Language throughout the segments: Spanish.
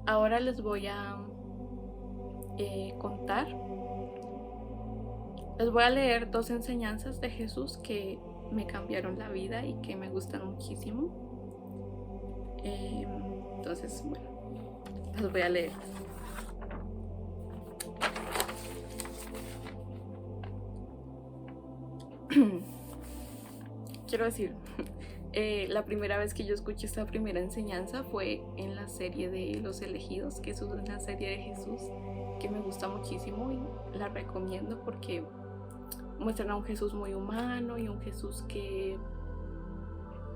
Ahora les voy a contar, les voy a leer dos enseñanzas de Jesús que me cambiaron la vida y que me gustan muchísimo. Entonces, bueno, las voy a leer. Quiero decir, la primera vez que yo escuché esta primera enseñanza fue en la serie de Los Elegidos, que es una serie de Jesús que me gusta muchísimo y la recomiendo porque muestran a un Jesús muy humano y un Jesús que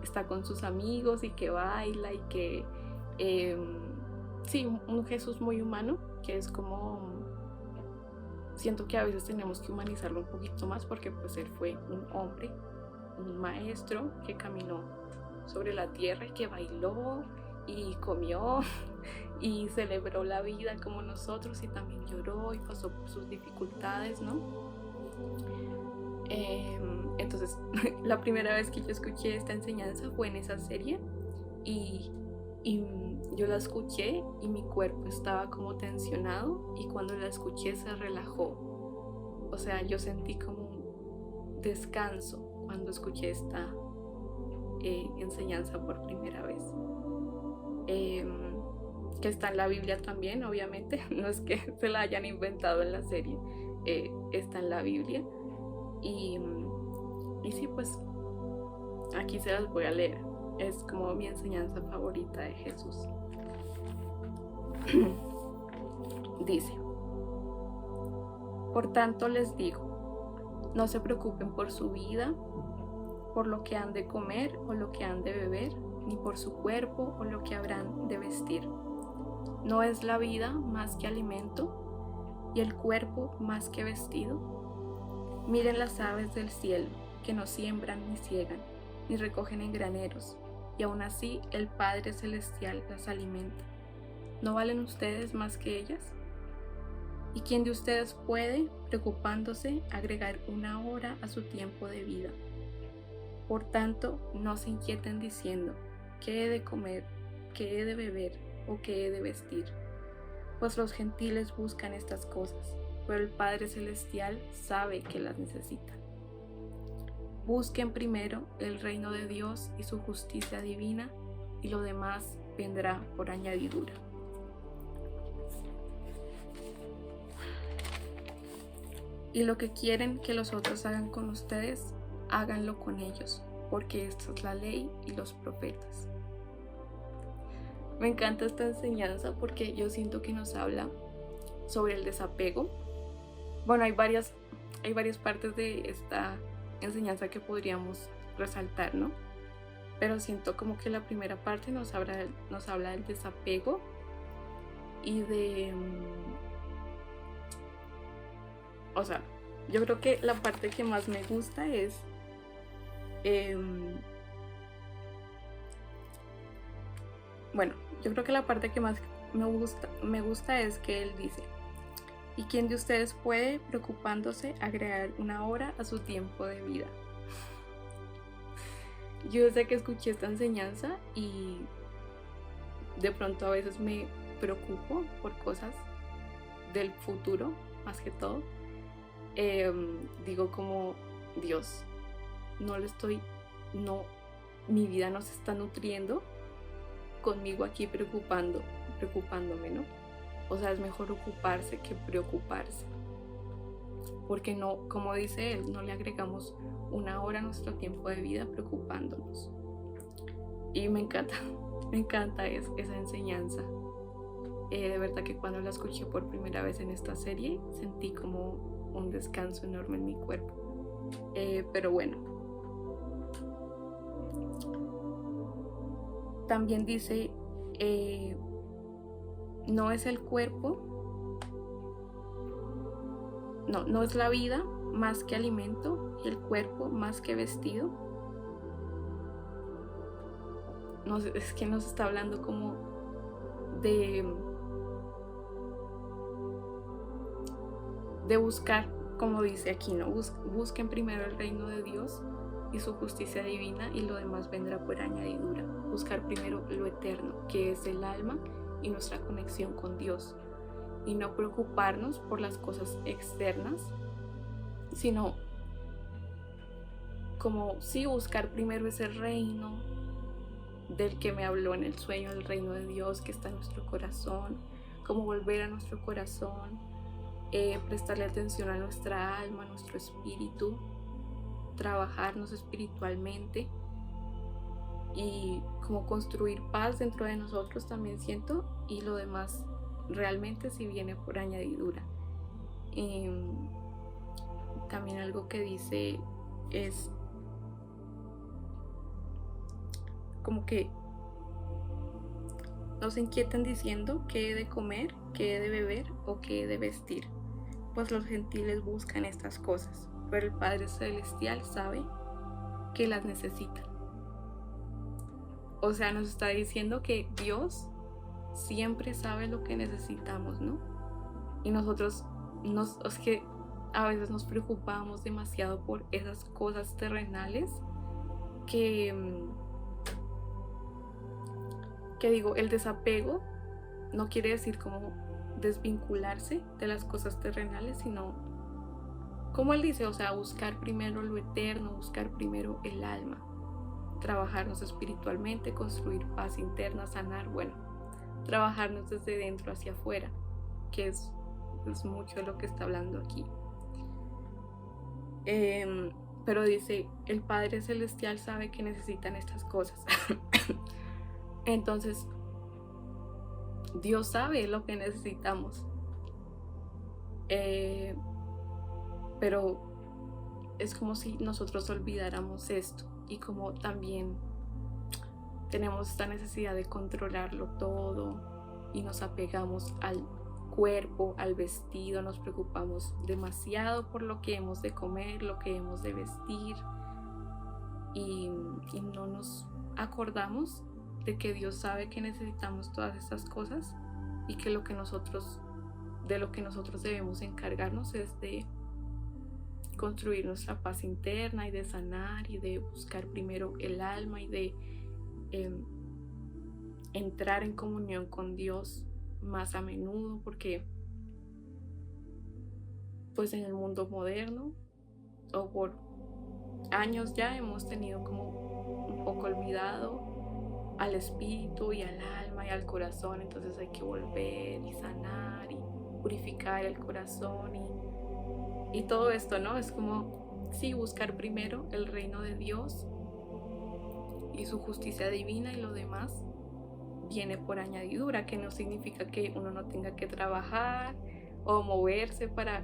está con sus amigos y que baila y que sí, un Jesús muy humano, que es como, siento que a veces tenemos que humanizarlo un poquito más porque pues él fue un hombre, un maestro que caminó sobre la tierra y que bailó y comió y celebró la vida como nosotros y también lloró y pasó por sus dificultades, ¿no? Entonces, la primera vez que yo escuché esta enseñanza fue en esa serie y yo la escuché y mi cuerpo estaba como tensionado y cuando la escuché se relajó. O sea, yo sentí como un descanso cuando escuché esta enseñanza por primera vez. Que está en la Biblia también, obviamente, no es que se la hayan inventado en la serie, está en la Biblia. Y sí, pues aquí se las voy a leer. Es como mi enseñanza favorita de Jesús. Dice: por tanto les digo, no se preocupen por su vida, por lo que han de comer o lo que han de beber, ni por su cuerpo o lo que habrán de vestir. ¿No es la vida más que alimento y el cuerpo más que vestido? Miren las aves del cielo, que no siembran ni ciegan, ni recogen en graneros, y aún así el Padre Celestial las alimenta. ¿No valen ustedes más que ellas? ¿Y quién de ustedes puede, preocupándose, agregar una hora a su tiempo de vida? Por tanto, no se inquieten diciendo, ¿qué he de comer, qué he de beber o qué he de vestir? Pues los gentiles buscan estas cosas, pero el Padre Celestial sabe que las necesitan. Busquen primero el reino de Dios y su justicia divina, y lo demás vendrá por añadidura. Y lo que quieren que los otros hagan con ustedes, háganlo con ellos, porque esta es la ley y los profetas. Me encanta esta enseñanza porque yo siento que nos habla sobre el desapego. Bueno, hay varias partes de esta enseñanza que podríamos resaltar, ¿no? Pero siento como que la primera parte nos habla del desapego y de... o sea, yo creo que la parte que más me gusta es... bueno, yo creo que la parte que más me gusta es que él dice: ¿y quién de ustedes puede, preocupándose, agregar una hora a su tiempo de vida? Yo sé que escuché esta enseñanza y de pronto a veces me preocupo por cosas del futuro, más que todo. Digo como, Dios, mi vida no se está nutriendo conmigo aquí preocupándome, ¿no? O sea, es mejor ocuparse que preocuparse. Porque no, como dice él, no le agregamos una hora a nuestro tiempo de vida preocupándonos. Y me encanta esa enseñanza. De verdad que cuando la escuché por primera vez en esta serie, sentí como un descanso enorme en mi cuerpo. Pero bueno. También dice, no es el cuerpo, no es la vida más que alimento y el cuerpo más que vestido. No sé, es que nos está hablando como de buscar, como dice aquí, ¿no? Busquen primero el reino de Dios y su justicia divina, y lo demás vendrá por añadidura. Buscar primero lo eterno, que es el alma y nuestra conexión con Dios, y no preocuparnos por las cosas externas, sino como sí buscar primero ese reino del que me habló en el sueño, el reino de Dios que está en nuestro corazón, como volver a nuestro corazón, prestarle atención a nuestra alma, a nuestro espíritu, trabajarnos espiritualmente y como construir paz dentro de nosotros también siento, y lo demás realmente sí viene por añadidura. También algo que dice es como que nos inquietan diciendo qué he de comer, qué he de beber o qué he de vestir, pues los gentiles buscan estas cosas, pero el Padre Celestial sabe que las necesitan. O sea, nos está diciendo que Dios siempre sabe lo que necesitamos, ¿no? Y nosotros es que a veces nos preocupamos demasiado por esas cosas terrenales que digo, el desapego no quiere decir como desvincularse de las cosas terrenales, sino, como él dice, o sea, buscar primero lo eterno, buscar primero el alma, trabajarnos espiritualmente, construir paz interna, sanar, bueno, trabajarnos desde dentro hacia afuera, que es mucho de lo que está hablando aquí. Pero dice, el Padre Celestial sabe que necesitan estas cosas. Entonces, Dios sabe lo que necesitamos. Pero es como si nosotros olvidáramos esto, y como también tenemos esta necesidad de controlarlo todo y nos apegamos al cuerpo, al vestido, nos preocupamos demasiado por lo que hemos de comer, lo que hemos de vestir, y no nos acordamos de que Dios sabe que necesitamos todas estas cosas, y que de lo que nosotros debemos encargarnos es de construir nuestra paz interna y de sanar y de buscar primero el alma y de entrar en comunión con Dios más a menudo, porque pues en el mundo moderno o por años ya hemos tenido como un poco olvidado al espíritu y al alma y al corazón. Entonces hay que volver y sanar y purificar el corazón y todo esto, ¿no? Es como, sí, buscar primero el reino de Dios y su justicia divina, y lo demás viene por añadidura, que no significa que uno no tenga que trabajar o moverse para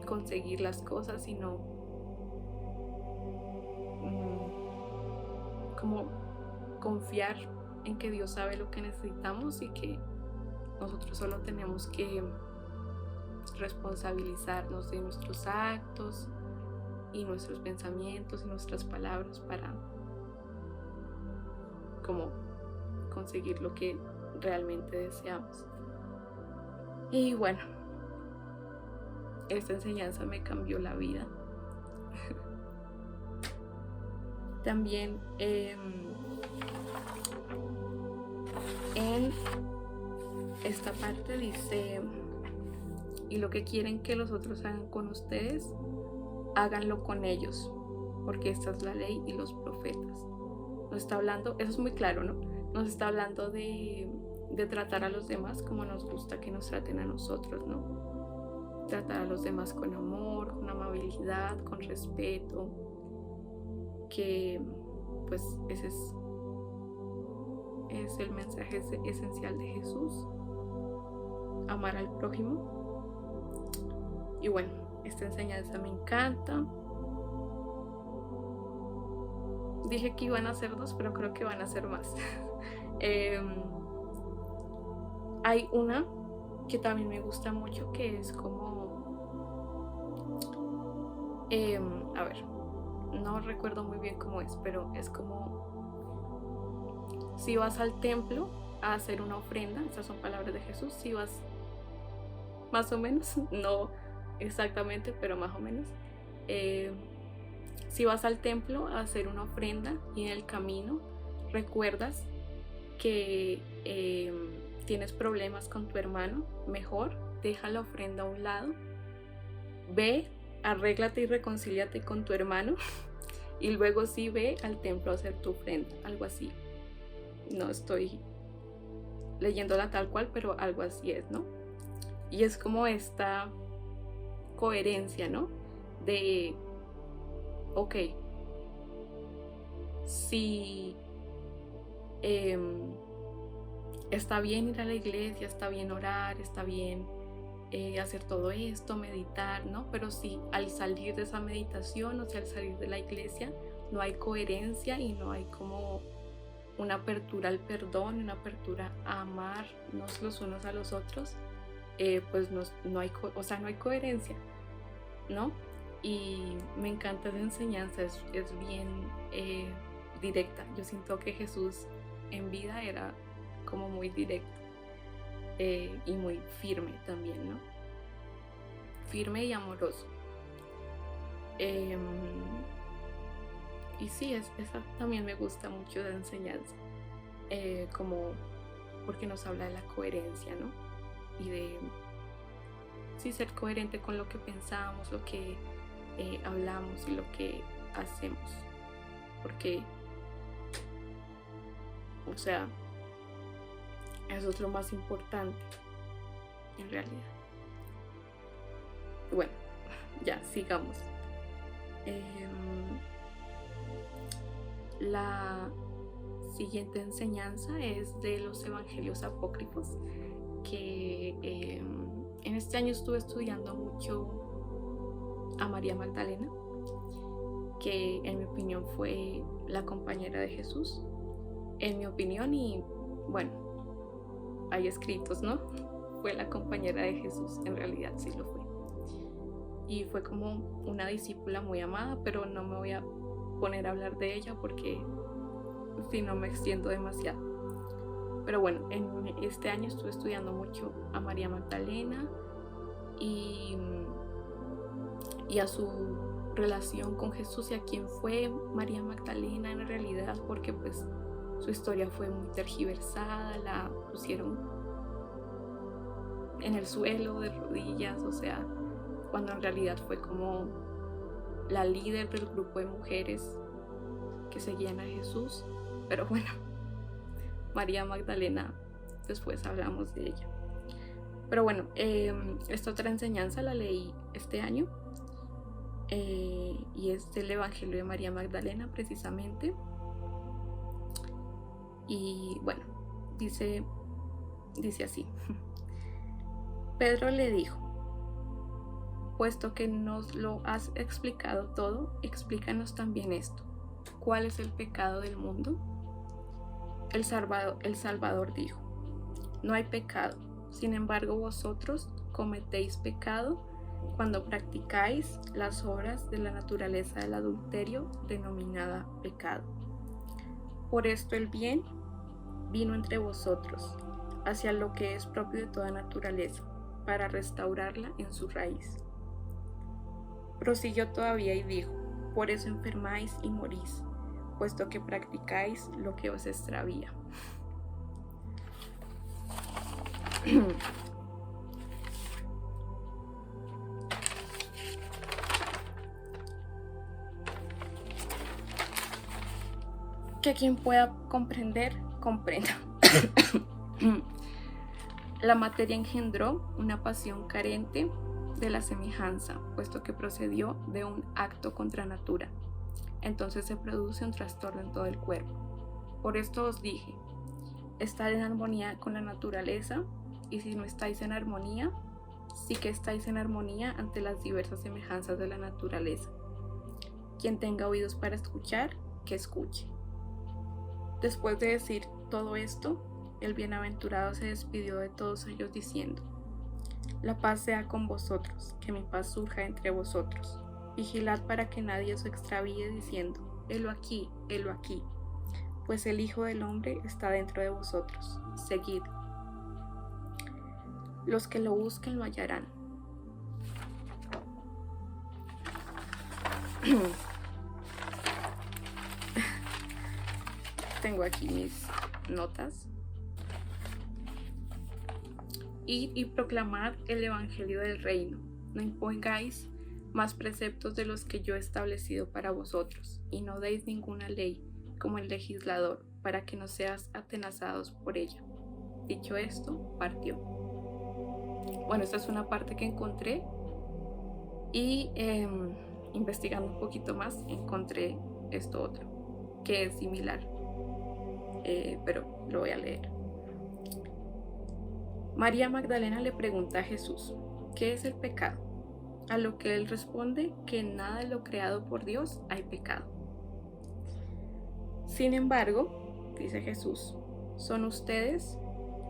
conseguir las cosas, sino como confiar en que Dios sabe lo que necesitamos y que nosotros solo tenemos que responsabilizarnos de nuestros actos y nuestros pensamientos y nuestras palabras para como conseguir lo que realmente deseamos. Y bueno, esta enseñanza me cambió la vida. También en esta parte dice, y lo que quieren que los otros hagan con ustedes, háganlo con ellos, porque esta es la ley y los profetas. Nos está hablando, eso es muy claro, ¿no? Nos está hablando de tratar a los demás como nos gusta que nos traten a nosotros, ¿no? Tratar a los demás con amor, con amabilidad, con respeto, que pues ese es el mensaje esencial de Jesús, amar al prójimo. Y bueno, esta enseñanza me encanta. Dije que iban a ser 2, pero creo que van a ser más. Hay una que también me gusta mucho, que es como a ver, no recuerdo muy bien cómo es, pero es como si vas al templo a hacer una ofrenda. Estas son palabras de Jesús. Si vas, más o menos, no exactamente, pero más o menos, si vas al templo a hacer una ofrenda y en el camino recuerdas que tienes problemas con tu hermano, mejor deja la ofrenda a un lado, ve, arréglate y reconcíliate con tu hermano y luego sí ve al templo a hacer tu ofrenda, algo así. No estoy leyéndola tal cual, pero algo así es, ¿no? Y es como esta coherencia, ¿no? De, ok, si está bien ir a la iglesia, está bien orar, está bien hacer todo esto, meditar, ¿no? Pero si al salir de esa meditación o si al salir de la iglesia no hay coherencia y no hay como una apertura al perdón, una apertura a amarnos los unos a los otros, pues no hay coherencia, ¿no? Y me encanta esa enseñanza, es bien directa. Yo siento que Jesús en vida era como muy directo y muy firme también, ¿no? Firme y amoroso. Y sí, esa también me gusta mucho de enseñanza, como porque nos habla de la coherencia, ¿no? Y de ser coherente con lo que pensamos, lo que hablamos y lo que hacemos, porque, o sea, eso es lo más importante en realidad. Bueno, ya sigamos. La siguiente enseñanza es de los evangelios apócrifos, que en este año estuve estudiando mucho a María Magdalena, que en mi opinión fue la compañera de Jesús, en mi opinión, y bueno, hay escritos, ¿no? Fue la compañera de Jesús, en realidad sí lo fue. Y fue como una discípula muy amada, pero no me voy a poner a hablar de ella porque si no me extiendo demasiado. Pero bueno, en este año estuve estudiando mucho a María Magdalena y a su relación con Jesús y a quién fue María Magdalena en realidad, porque pues su historia fue muy tergiversada, la pusieron en el suelo de rodillas, o sea, cuando en realidad fue como la líder del grupo de mujeres que seguían a Jesús. Pero bueno, María Magdalena, después hablamos de ella. Pero bueno, esta otra enseñanza la leí este año y es del Evangelio de María Magdalena precisamente. Y bueno, dice así. Pedro le dijo: puesto que nos lo has explicado todo, explícanos también esto. ¿Cuál es el pecado del mundo? El Salvador dijo: no hay pecado. Sin embargo, vosotros cometéis pecado cuando practicáis las obras de la naturaleza del adulterio, denominada pecado. Por esto el bien vino entre vosotros, hacia lo que es propio de toda naturaleza, para restaurarla en su raíz. Prosiguió todavía y dijo: por eso enfermáis y morís, puesto que practicáis lo que os extravía. Que quien pueda comprender, comprenda. La materia engendró una pasión carente de la semejanza, puesto que procedió de un acto contra natura. Entonces se produce un trastorno en todo el cuerpo. Por esto os dije: estad en armonía con la naturaleza, y si no estáis en armonía, sí que estáis en armonía ante las diversas semejanzas de la naturaleza. Quien tenga oídos para escuchar, que escuche. Después de decir todo esto, el bienaventurado se despidió de todos ellos diciendo: la paz sea con vosotros, que mi paz surja entre vosotros. Vigilad para que nadie os extravíe diciendo: helo aquí, pues el Hijo del Hombre está dentro de vosotros. Seguid. Los que lo busquen lo hallarán. Tengo aquí mis notas. Id y proclamad el evangelio del reino. No impongáis más preceptos de los que yo he establecido para vosotros, y no deis ninguna ley como el legislador, para que no seas atenazados por ella. Dicho esto, partió. Bueno, esta es una parte que encontré y investigando un poquito más encontré esto otro, que es similar, pero lo voy a leer. María Magdalena le pregunta a Jesús, ¿qué es el pecado? A lo que él responde que en nada de lo creado por Dios hay pecado. Sin embargo, dice Jesús, son ustedes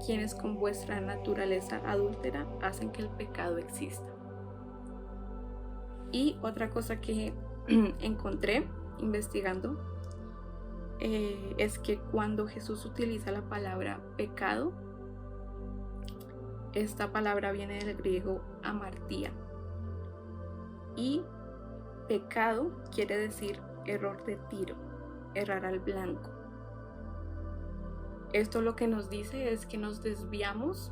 quienes con vuestra naturaleza adúltera hacen que el pecado exista. Y otra cosa que encontré investigando es que cuando Jesús utiliza la palabra pecado, esta palabra viene del griego amartía. Y pecado quiere decir error de tiro, errar al blanco. Esto lo que nos dice es que nos desviamos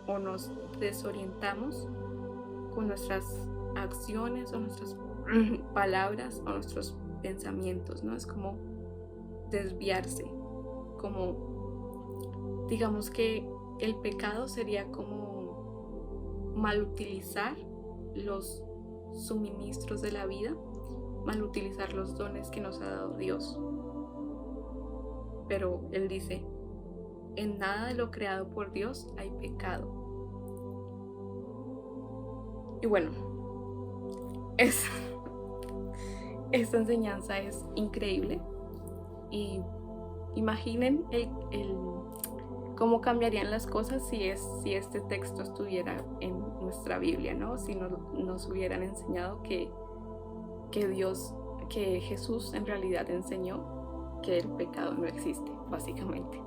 o nos desorientamos con nuestras acciones o nuestras palabras o nuestros pensamientos, ¿no? Es como desviarse, como digamos que el pecado sería como mal utilizar los suministros de la vida, mal utilizar los dones que nos ha dado Dios. Pero Él dice, en nada de lo creado por Dios hay pecado. Y bueno, esta enseñanza es increíble. Y imaginen cómo cambiarían las cosas si este texto estuviera en nuestra Biblia, ¿no? Si nos hubieran enseñado que Jesús en realidad enseñó que el pecado no existe, básicamente.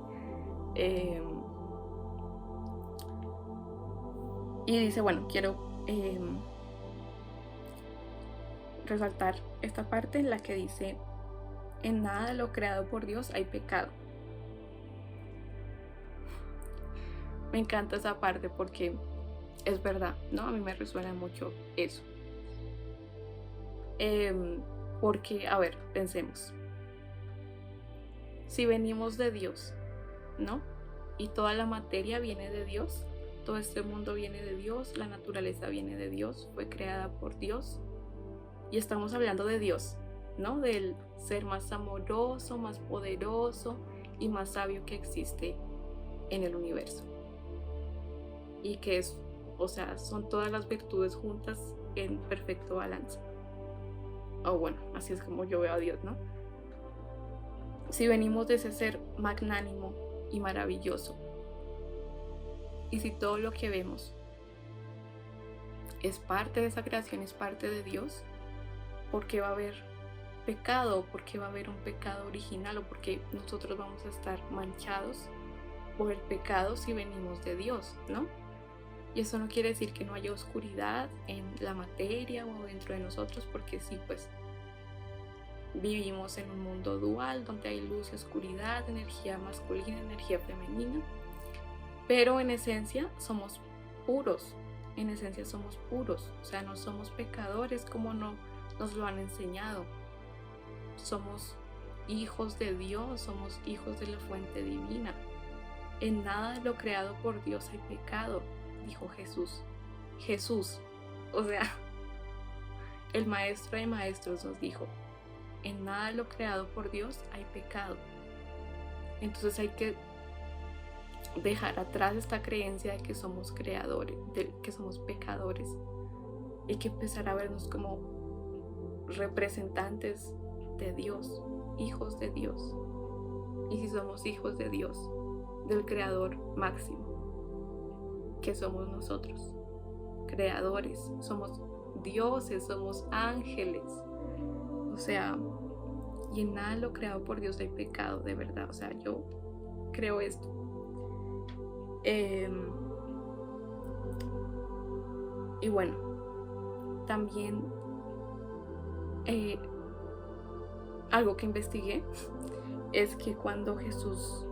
Y dice, bueno, quiero resaltar esta parte en la que dice, en nada de lo creado por Dios hay pecado. Me encanta esa parte porque es verdad, ¿no? A mí me resuena mucho eso. Porque, a ver, pensemos. Si venimos de Dios, ¿no? Y toda la materia viene de Dios, todo este mundo viene de Dios, la naturaleza viene de Dios, fue creada por Dios. Y estamos hablando de Dios, ¿no? Del ser más amoroso, más poderoso y más sabio que existe en el universo. Y que es, o sea, son todas las virtudes juntas en perfecto balance. O bueno, así es como yo veo a Dios, ¿no? Si venimos de ese ser magnánimo y maravilloso, y si todo lo que vemos es parte de esa creación, es parte de Dios, ¿por qué va a haber pecado? ¿Por qué va a haber un pecado original? ¿O por qué nosotros vamos a estar manchados por el pecado si venimos de Dios, ¿no? Y eso no quiere decir que no haya oscuridad en la materia o dentro de nosotros, porque sí, pues vivimos en un mundo dual donde hay luz y oscuridad, energía masculina, energía femenina, pero en esencia somos puros, o sea, no somos pecadores como nos lo han enseñado, somos hijos de Dios, somos hijos de la fuente divina. En nada de lo creado por Dios hay pecado, dijo Jesús, o sea, el maestro de maestros nos dijo, en nada de lo creado por Dios hay pecado. Entonces hay que dejar atrás esta creencia de que somos creadores, de que somos pecadores, y que empezar a vernos como representantes de Dios, hijos de Dios. Y si somos hijos de Dios, del Creador máximo, que somos nosotros, creadores, somos dioses, somos ángeles, o sea, y en nada lo creado por Dios hay pecado, de verdad, o sea, yo creo esto. Y bueno, también algo que investigué es que cuando Jesús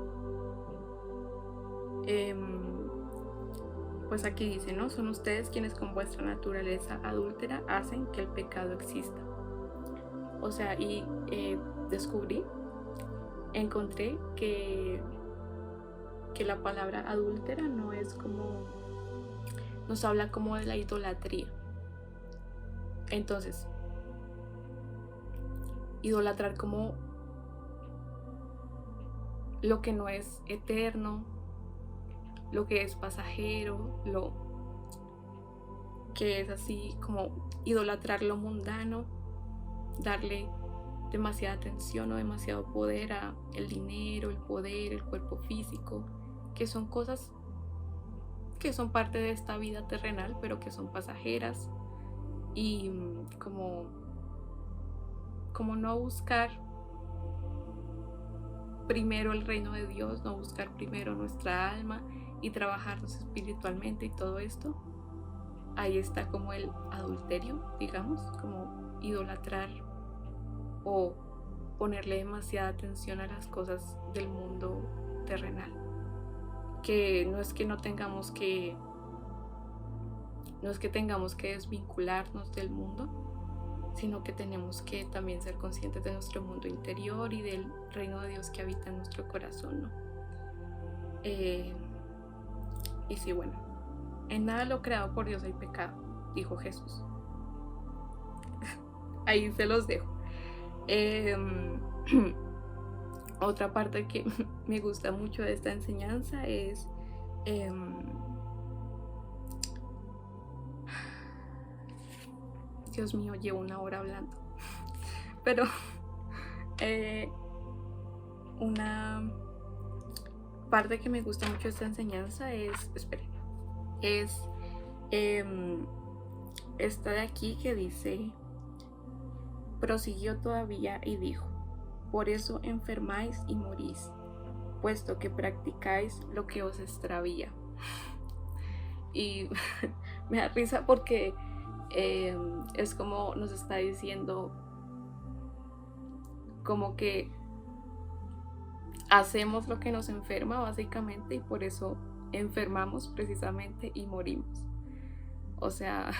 pues aquí dice, ¿no? Son ustedes quienes con vuestra naturaleza adúltera hacen que el pecado exista. O sea, y encontré que la palabra adúltera no es como, nos habla como de la idolatría. Entonces, idolatrar como lo que no es eterno, lo que es pasajero, lo que es así como idolatrar lo mundano, darle demasiada atención o demasiado poder a el dinero, el poder, el cuerpo físico, que son cosas que son parte de esta vida terrenal, pero que son pasajeras, y como no buscar primero el reino de Dios, no buscar primero nuestra alma y trabajarnos espiritualmente y todo esto. Ahí está como el adulterio, digamos, como idolatrar o ponerle demasiada atención a las cosas del mundo terrenal. Que no es que tengamos que desvincularnos del mundo, sino que tenemos que también ser conscientes de nuestro mundo interior y del reino de Dios que habita en nuestro corazón, ¿no? Y sí, bueno, en nada lo creado por Dios hay pecado, dijo Jesús. Ahí se los dejo. Otra parte que me gusta mucho de esta enseñanza es Dios mío, llevo 1 hora hablando. Pero una parte que me gusta mucho de esta enseñanza es esta de aquí que dice: prosiguió todavía y dijo, por eso enfermáis y morís, puesto que practicáis lo que os extravía. Y me da risa porque es como nos está diciendo como que hacemos lo que nos enferma básicamente, y por eso enfermamos precisamente y morimos. O sea,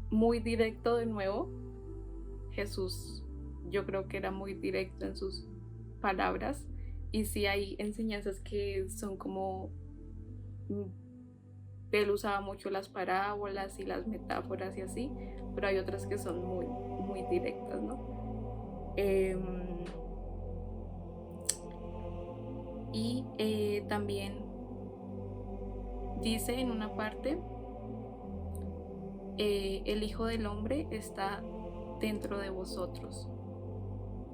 muy directo de nuevo. Jesús, yo creo que era muy directo en sus palabras, y sí hay enseñanzas que son como, él usaba mucho las parábolas y las metáforas y así, pero hay otras que son muy, muy directas, ¿no? Y también dice en una parte, el Hijo del Hombre está dentro de vosotros,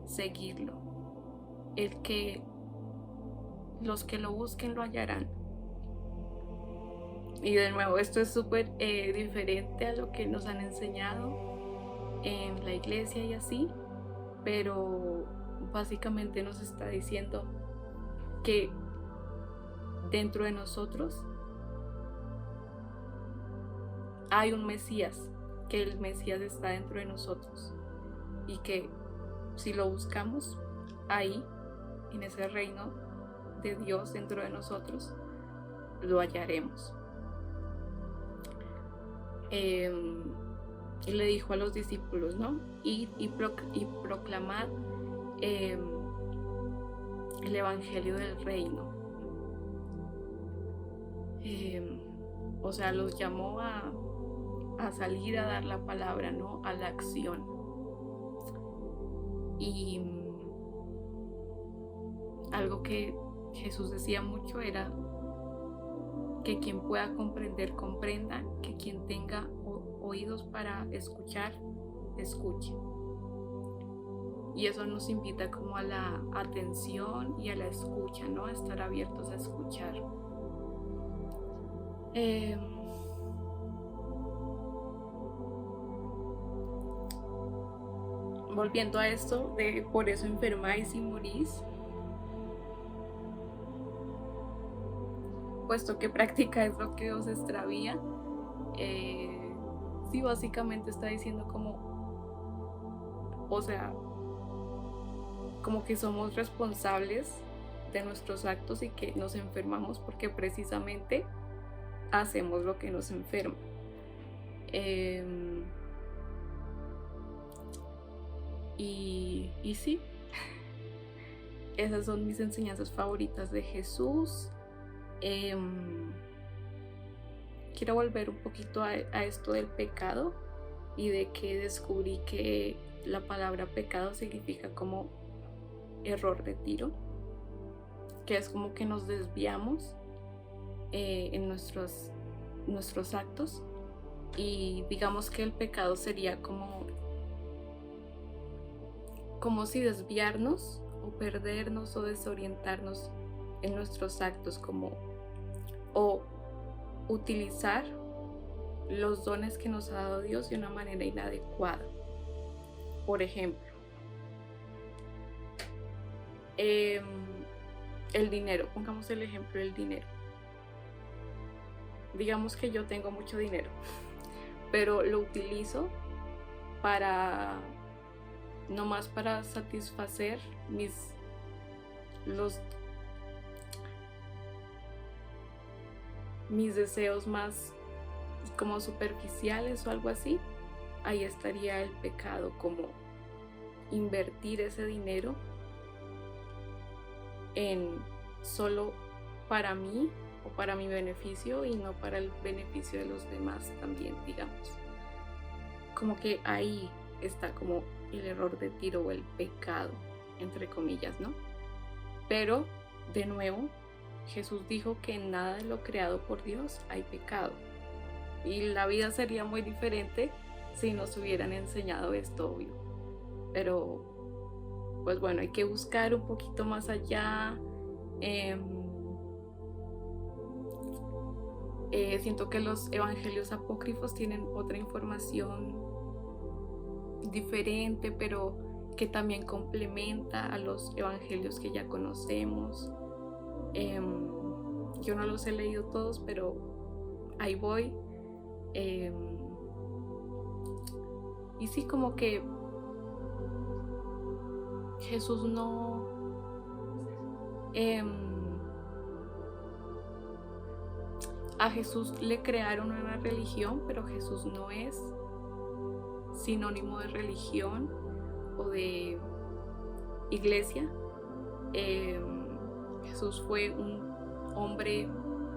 seguidlo. Los que lo busquen lo hallarán. Y de nuevo, esto es súper diferente a lo que nos han enseñado en la iglesia y así, pero básicamente nos está diciendo que dentro de nosotros hay un Mesías, que el Mesías está dentro de nosotros, y que si lo buscamos ahí, en ese reino de Dios dentro de nosotros, lo hallaremos. Y le dijo a los discípulos, ¿no? Y proclamad el evangelio del reino. O sea, los llamó a salir a dar la palabra, ¿no? A la acción. Y algo que Jesús decía mucho era que quien pueda comprender, comprenda, que quien tenga oídos para escuchar, escuche. Y eso nos invita como a la atención y a la escucha, ¿no? A estar abiertos a escuchar. Volviendo a esto de por eso enfermáis y morís, puesto que practicáis lo que os extravía, sí, básicamente está diciendo como, o sea, como que somos responsables de nuestros actos y que nos enfermamos porque precisamente hacemos lo que nos enferma. Y sí, esas son mis enseñanzas favoritas de Jesús. Quiero volver un poquito a esto del pecado y de que descubrí que la palabra pecado significa como error de tiro, que es como que nos desviamos en nuestros actos, y digamos que el pecado sería como si desviarnos o perdernos o desorientarnos en nuestros actos, o utilizar los dones que nos ha dado Dios de una manera inadecuada. Por ejemplo, el dinero, pongamos el ejemplo del dinero. Digamos que yo tengo mucho dinero, pero lo utilizo nomás para satisfacer mis deseos más como superficiales o algo así. Ahí estaría el pecado, como invertir ese dinero en solo para mí o para mi beneficio y no para el beneficio de los demás también, digamos. Como que ahí está como el error de tiro o el pecado, entre comillas, ¿no? Pero, de nuevo, Jesús dijo que en nada de lo creado por Dios hay pecado. Y la vida sería muy diferente si nos hubieran enseñado esto, obvio. Pero, pues bueno, hay que buscar un poquito más allá. Siento que los evangelios apócrifos tienen otra información diferente, pero que también complementa a los evangelios que ya conocemos. Yo no los he leído todos, pero ahí voy. Y sí, como que Jesús no a Jesús le crearon una religión, pero Jesús no es sinónimo de religión o de iglesia. Jesús fue un hombre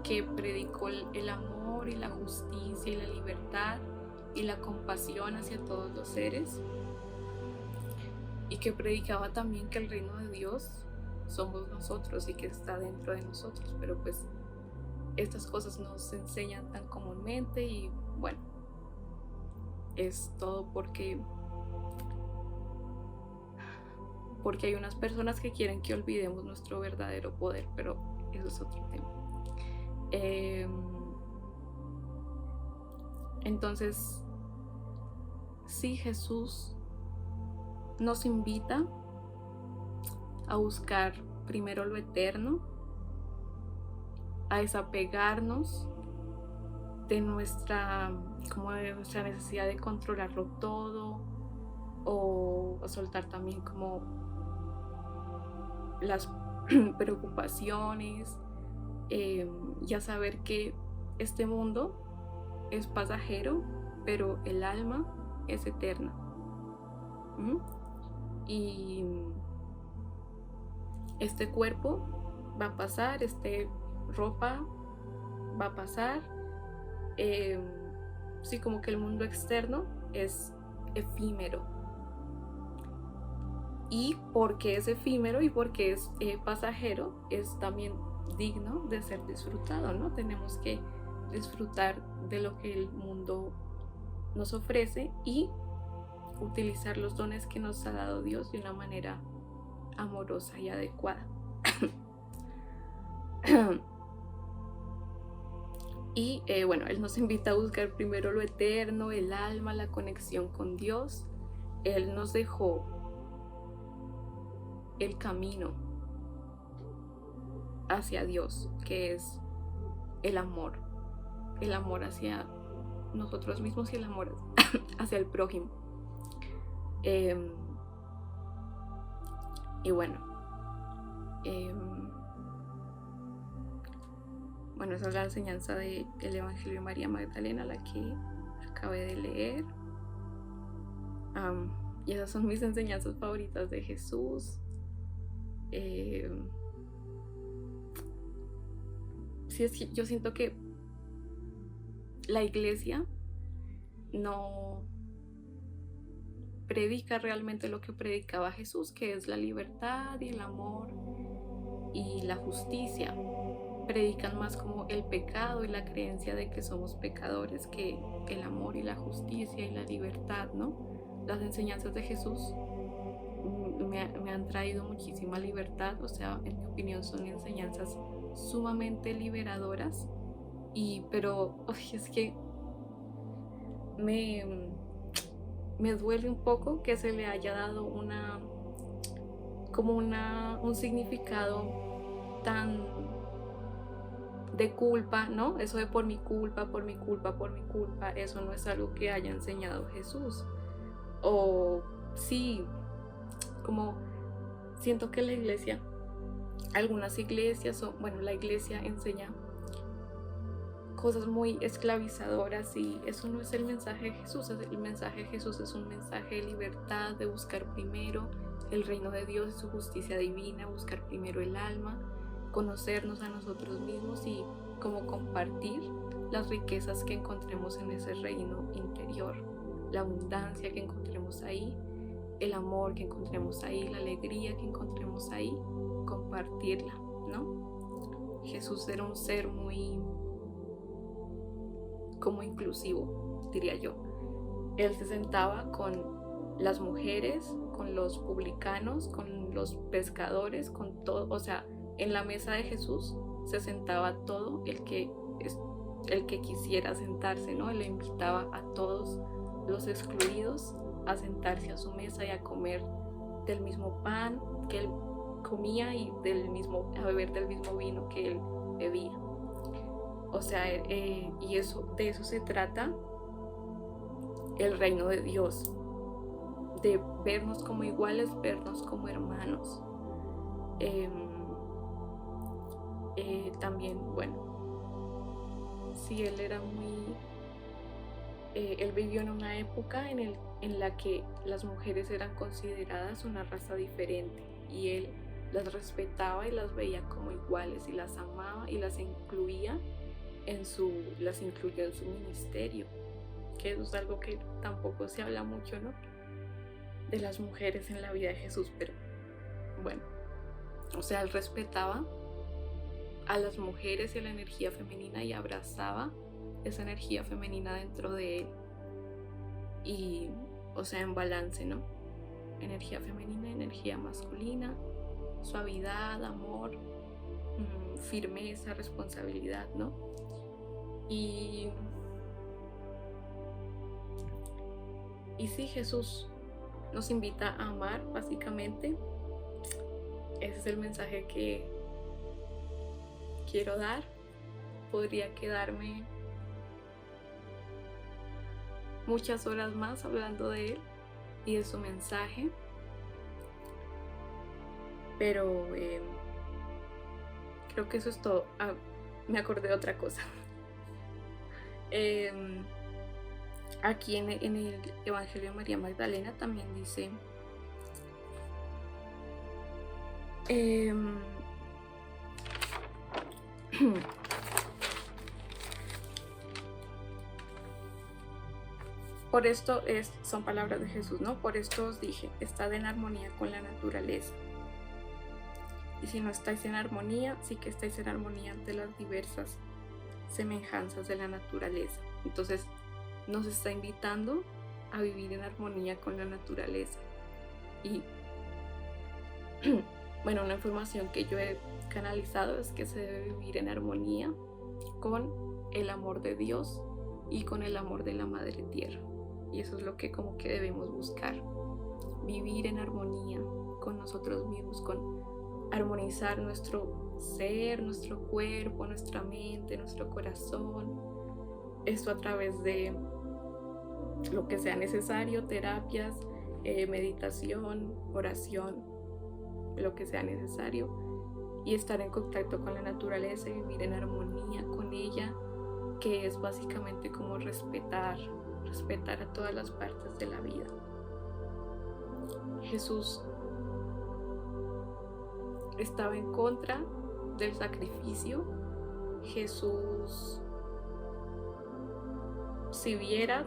que predicó el amor y la justicia y la libertad y la compasión hacia todos los seres, y que predicaba también que el reino de Dios somos nosotros y que está dentro de nosotros. Pero pues estas cosas no se enseñan tan comúnmente, y bueno, es todo porque hay unas personas que quieren que olvidemos nuestro verdadero poder, pero eso es otro tema. Entonces, sí, Jesús nos invita a buscar primero lo eterno, a desapegarnos de nuestra necesidad de controlarlo todo, o a soltar también como las preocupaciones, y a saber que este mundo es pasajero, pero el alma es eterna. Y este cuerpo va a pasar, ropa va a pasar. Sí, como que el mundo externo es efímero, y porque es efímero y porque es pasajero, es también digno de ser disfrutado, ¿no? Tenemos que disfrutar de lo que el mundo nos ofrece y utilizar los dones que nos ha dado Dios de una manera amorosa y adecuada. Y bueno, Él nos invita a buscar primero lo eterno, el alma, la conexión con Dios. Él nos dejó el camino hacia Dios, que es el amor hacia nosotros mismos y el amor hacia el prójimo. Y bueno, Bueno, esa es la enseñanza del Evangelio de María Magdalena, la que acabé de leer. Y esas son mis enseñanzas favoritas de Jesús. Sí, es que yo siento que la iglesia no predica realmente lo que predicaba Jesús, que es la libertad y el amor y la justicia. Predican más como el pecado y la creencia de que somos pecadores que el amor y la justicia y la libertad, ¿no? Las enseñanzas de Jesús me han traído muchísima libertad, o sea, en mi opinión son enseñanzas sumamente liberadoras, pero es que me duele un poco que se le haya dado un significado tan de culpa, ¿no? Eso de por mi culpa, por mi culpa, por mi culpa, eso no es algo que haya enseñado Jesús. O sí, como siento que la iglesia, algunas iglesias, la iglesia enseña cosas muy esclavizadoras y eso no es el mensaje de Jesús. El mensaje de Jesús es un mensaje de libertad, de buscar primero el reino de Dios y su justicia divina, buscar primero el alma, conocernos a nosotros mismos y como compartir las riquezas que encontremos en ese reino interior, la abundancia que encontremos ahí, el amor que encontremos ahí, la alegría que encontremos ahí, compartirla, ¿no? Jesús era un ser muy como inclusivo, diría yo. Él se sentaba con las mujeres, con los publicanos, con los pescadores, con todo, o sea, en la mesa de Jesús se sentaba todo el que quisiera sentarse, ¿no? Él le invitaba a todos los excluidos a sentarse a su mesa y a comer del mismo pan que él comía y a beber del mismo vino que él bebía. O sea, de eso se trata el reino de Dios, de vernos como iguales, vernos como hermanos. También, bueno, sí, él vivió en una época en la que las mujeres eran consideradas una raza diferente y él las respetaba y las veía como iguales y las amaba y las incluyó en su ministerio, que eso es algo que tampoco se habla mucho, ¿no? De las mujeres en la vida de Jesús, pero bueno, o sea, él respetaba a las mujeres y a la energía femenina y abrazaba esa energía femenina dentro de él y, o sea, en balance, ¿no? Energía femenina, energía masculina, suavidad, amor, firmeza, responsabilidad, ¿no? Y sí, Jesús nos invita a amar, básicamente. Ese es el mensaje que quiero dar. Podría quedarme muchas horas más hablando de él y de su mensaje, pero creo que eso es todo. Me acordé de otra cosa. Aquí en el Evangelio de María Magdalena también dice por esto son palabras de Jesús, ¿no? Por esto os dije, estad en armonía con la naturaleza. Y si no estáis en armonía, sí que estáis en armonía ante las diversas semejanzas de la naturaleza. Entonces nos está invitando a vivir en armonía con la naturaleza. Y bueno, una información que yo he canalizado es que se debe vivir en armonía con el amor de Dios y con el amor de la Madre Tierra. Y eso es lo que como que debemos buscar, vivir en armonía con nosotros mismos, con armonizar nuestro ser, nuestro cuerpo, nuestra mente, nuestro corazón. Esto a través de lo que sea necesario, terapias, meditación, oración, lo que sea necesario, y estar en contacto con la naturaleza y vivir en armonía con ella, que es básicamente como respetar a todas las partes de la vida. Jesús estaba en contra del sacrificio. Jesús, si viera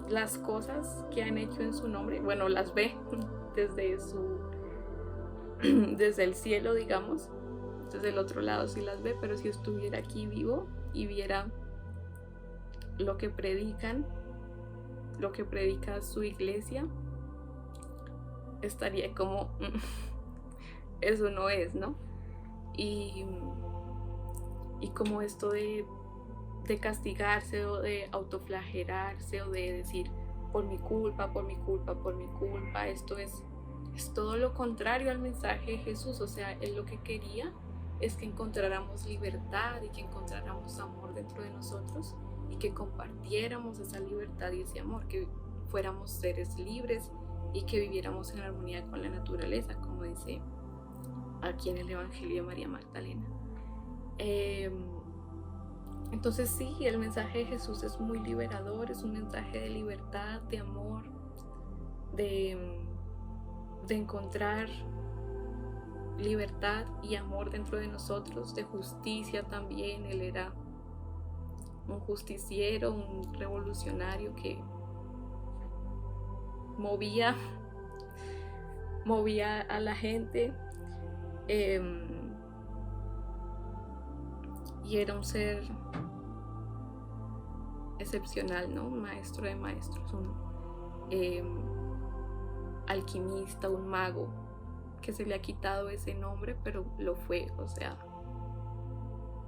las cosas que han hecho en su nombre, bueno, las ve desde el cielo, digamos, desde el otro lado sí las ve, pero si estuviera aquí vivo y viera lo que predica su iglesia, estaría como eso no es, ¿no? Y como esto de castigarse o de autoflagelarse o de decir por mi culpa, esto es todo lo contrario al mensaje de Jesús. O sea, él lo que quería es que encontráramos libertad y que encontráramos amor dentro de nosotros y que compartiéramos esa libertad y ese amor, que fuéramos seres libres y que viviéramos en armonía con la naturaleza, como dice aquí en el Evangelio de María Magdalena. Entonces sí, el mensaje de Jesús es muy liberador, es un mensaje de libertad, de amor, de encontrar libertad y amor dentro de nosotros, de justicia también. Él era un justiciero, un revolucionario que movía a la gente, y era un ser excepcional, ¿no? Un maestro de maestros, un alquimista, un mago, que se le ha quitado ese nombre, pero lo fue. O sea,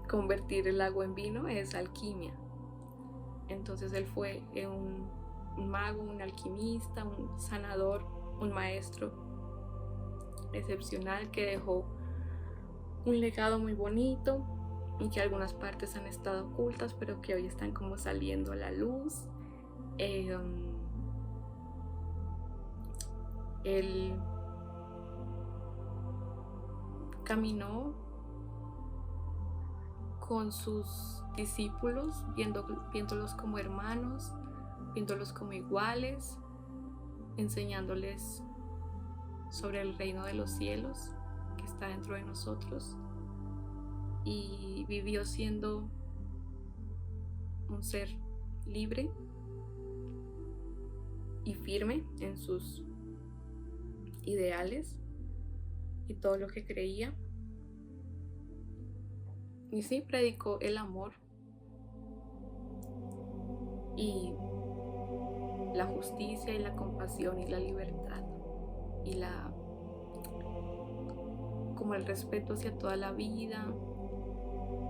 convertir el agua en vino es alquimia. Entonces él fue un mago, un alquimista, un sanador, un maestro excepcional que dejó un legado muy bonito y que algunas partes han estado ocultas, pero que hoy están como saliendo a la luz. Él caminó con sus discípulos, viéndolos como hermanos, viéndolos como iguales, enseñándoles sobre el reino de los cielos que está dentro de nosotros, y vivió siendo un ser libre y firme en sus ideales y todo lo que creía. Y sí, predicó el amor y la justicia y la compasión y la libertad y como el respeto hacia toda la vida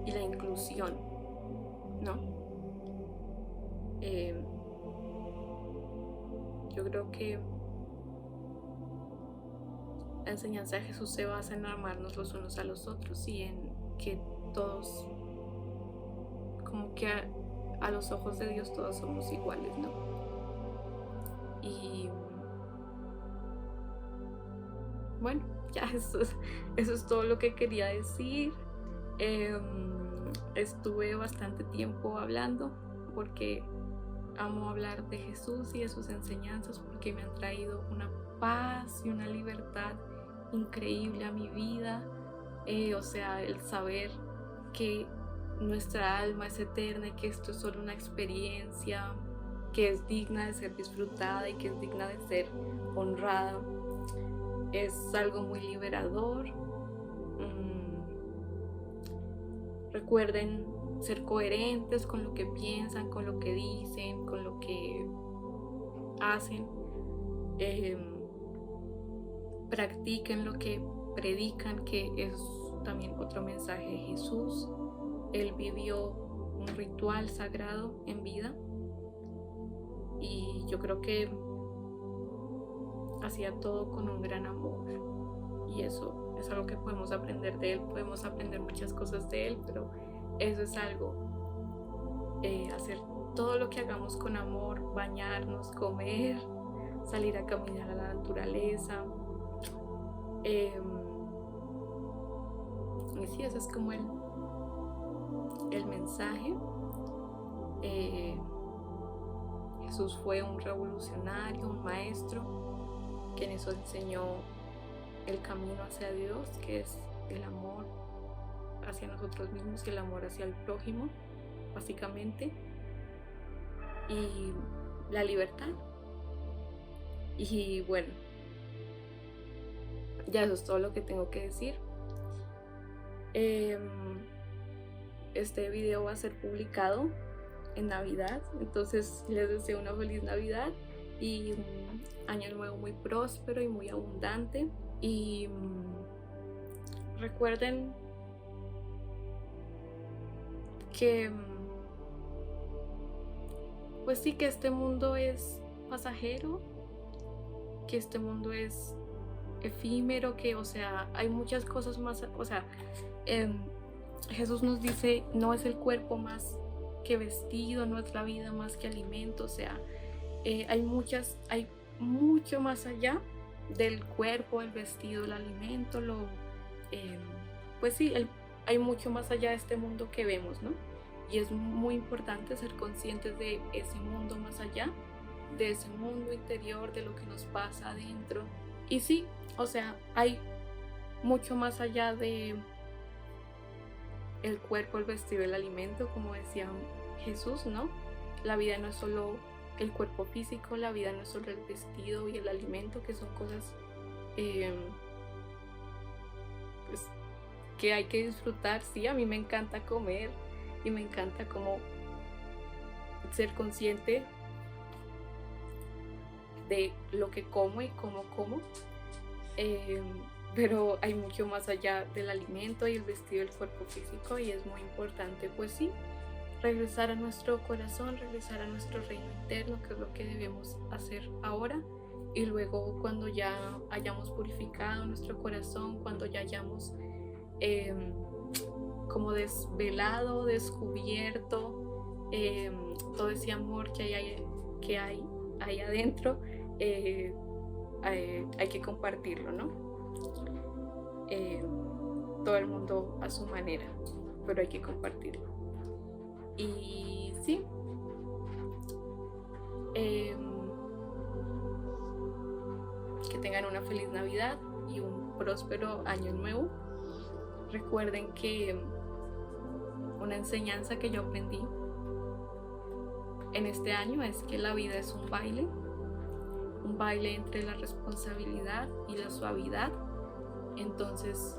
y la inclusión, ¿no? Yo creo que la enseñanza de Jesús se basa en amarnos los unos a los otros y en que todos, como que a los ojos de Dios todos somos iguales, ¿no? Y bueno, ya eso es todo lo que quería decir. Estuve bastante tiempo hablando porque amo hablar de Jesús y de sus enseñanzas, porque me han traído una paz y una libertad increíble a mi vida. O sea, el saber que nuestra alma es eterna y que esto es solo una experiencia que es digna de ser disfrutada y que es digna de ser honrada, es algo muy liberador. Recuerden ser coherentes con lo que piensan, con lo que dicen, con lo que hacen. Practiquen lo que predican, que es también otro mensaje de Jesús. Él vivió un ritual sagrado en vida y yo creo que hacía todo con un gran amor, y eso es algo que podemos aprender de él. Podemos aprender muchas cosas de él, pero eso es algo, hacer todo lo que hagamos con amor, bañarnos, comer, salir a caminar a la naturaleza. Y sí, ese es como el el mensaje. Jesús fue un revolucionario, un maestro, que nos enseñó el camino hacia Dios, que es el amor hacia nosotros mismos y el amor hacia el prójimo, básicamente, y la libertad. Y bueno, ya eso es todo lo que tengo que decir. Este video va a ser publicado en Navidad, entonces les deseo una feliz Navidad y un año nuevo muy próspero y muy abundante. Y recuerden que pues sí, que este mundo es pasajero, que este mundo es efímero, que hay muchas cosas más, Jesús nos dice, no es el cuerpo más que vestido, no es la vida más que alimento, hay mucho más allá del cuerpo, el vestido, el alimento, pues sí, hay mucho más allá de este mundo que vemos, ¿no? Y es muy importante ser conscientes de ese mundo más allá, de ese mundo interior, de lo que nos pasa adentro. Y sí, hay mucho más allá de el cuerpo, el vestido, el alimento, como decía Jesús, ¿no? La vida no es solo el cuerpo físico, la vida no es solo el vestido y el alimento, que son cosas pues, que hay que disfrutar. Sí, a mí me encanta comer y me encanta como ser consciente de lo que como y cómo como, pero hay mucho más allá del alimento y el vestido del cuerpo físico, y es muy importante, pues sí, regresar a nuestro corazón, regresar a nuestro reino interno, que es lo que debemos hacer ahora. Y luego, cuando ya hayamos purificado nuestro corazón, cuando ya hayamos como desvelado, descubierto todo ese amor que hay ahí adentro, hay que compartirlo, ¿no? Todo el mundo a su manera, pero hay que compartirlo. Y sí, que tengan una feliz Navidad y un próspero año nuevo. Recuerden que una enseñanza que yo aprendí en este año es que la vida es un baile entre la responsabilidad y la suavidad. Entonces,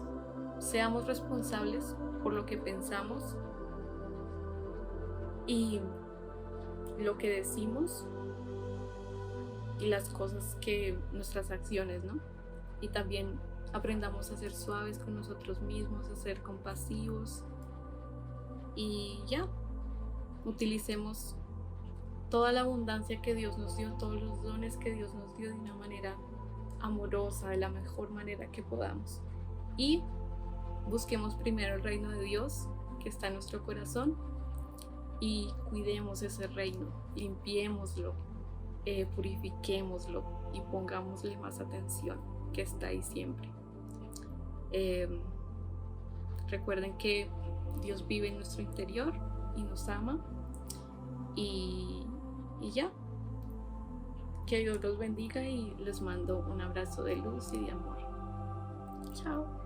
seamos responsables por lo que pensamos y lo que decimos y las cosas nuestras acciones, ¿no? Y también aprendamos a ser suaves con nosotros mismos, a ser compasivos, y ya, utilicemos toda la abundancia que Dios nos dio, todos los dones que Dios nos dio de una manera amorosa, de la mejor manera que podamos. Y busquemos primero el reino de Dios que está en nuestro corazón y cuidemos ese reino, limpiémoslo, purifiquémoslo y pongámosle más atención, que está ahí siempre. Recuerden que Dios vive en nuestro interior y nos ama, y ya, que Dios los bendiga y les mando un abrazo de luz y de amor. Chao.